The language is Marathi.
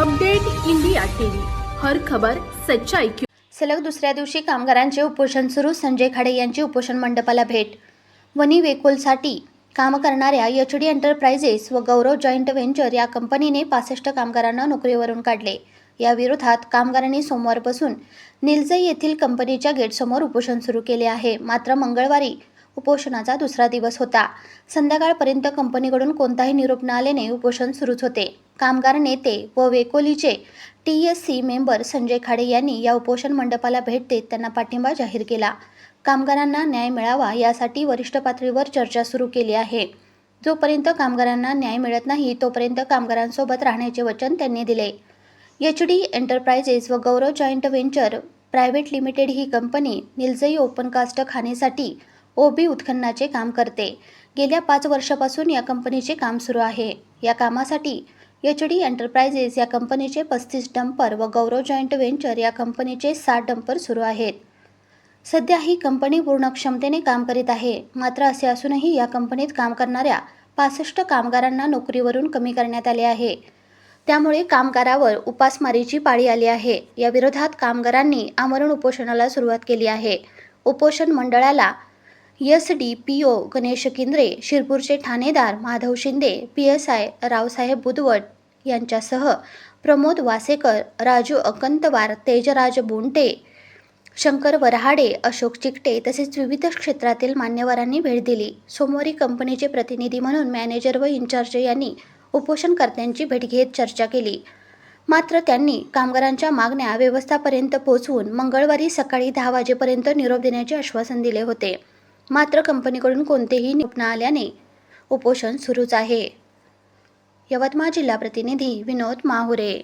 अपडेट इंडिया टीव्ही, हर खबर सच्चाई की। सलग दुसऱ्या दिवशी कामगारांचे उपोषण सुरू. संजय खाडे यांची उपोषण मंडपाला भेट. वनी वेकोलसाठी काम करणाऱ्या एचडी एंटरप्राइजेस व गौरव जॉईंट व्हेंचर या कंपनीने 65 कामगारांना नोकरीवरून काढले. या विरोधात कामगारांनी सोमवारपासून निलजई येथील कंपनीच्या गेटसमोर उपोषण सुरू केले आहे. मात्र मंगळवारी उपोषणाचा दुसरा दिवस होता. संध्याकाळपर्यंत कंपनीकडून कोणताही निरोप न आल्याने उपोषण सुरूच होते. कामगार नेते व वेकोलीचे TSC मेंबर संजय खाडे यांनी या उपोषण मंडपाला भेट देत त्यांना पाठिंबा जाहीर केला. कामगारांना न्याय मिळावा यासाठी वरिष्ठ पातळीवर चर्चा सुरू केली आहे. जोपर्यंत कामगारांना न्याय मिळत नाही तोपर्यंत कामगारांसोबत राहण्याचे वचन त्यांनी दिले. एचडी एंटरप्राइजेस व गौरव जॉईंट व्हेंचर प्रायव्हेट लिमिटेड ही कंपनी निलजई ओपन कास्ट खाणीसाठी OB उत्खननाचे काम करते. गेल्या 5 वर्षापासून या कंपनीचे काम सुरू आहे. या कामासाठी एचडी एंटरप्राइजेस या कंपनीचे 35 डंपर व गौरव जॉईंट व्हेंचर या कंपनीचे 60 डंपर सुरू आहेत. सध्या ही कंपनी पूर्ण क्षमतेने काम करीत आहे. मात्र असे असूनही या कंपनीत काम करणाऱ्या 65 कामगारांना नोकरीवरून कमी करण्यात आले आहे. त्यामुळे कामगारावर उपासमारीची पाळी आली आहे. या विरोधात कामगारांनी आमरण उपोषणाला सुरुवात केली आहे. उपोषण मंडळाला SDPO गणेश किंद्रे, शिरपूरचे ठाणेदार माधव शिंदे, PSI रावसाहेब बुधवट यांच्यासह प्रमोद वासेकर, राजू अकंतवार, तेजराज बोंटे, शंकर वरहाडे, अशोक चिकटे तसेच विविध क्षेत्रातील मान्यवरांनी भेट दिली. सोमवारी कंपनीचे प्रतिनिधी म्हणून मॅनेजर व इन्चार्ज यांनी उपोषणकर्त्यांची भेट घेत चर्चा केली. मात्र त्यांनी कामगारांच्या मागण्या व्यवस्थापर्यंत पोहोचवून मंगळवारी सकाळी 10 वाजेपर्यंत निरोप देण्याचे आश्वासन दिले होते. मात्र कंपनीकडून कोणतेही निरोप न आल्याने उपोषण सुरूच आहे. यवतमाळ जिल्हा प्रतिनिधी विनोद माहुरे.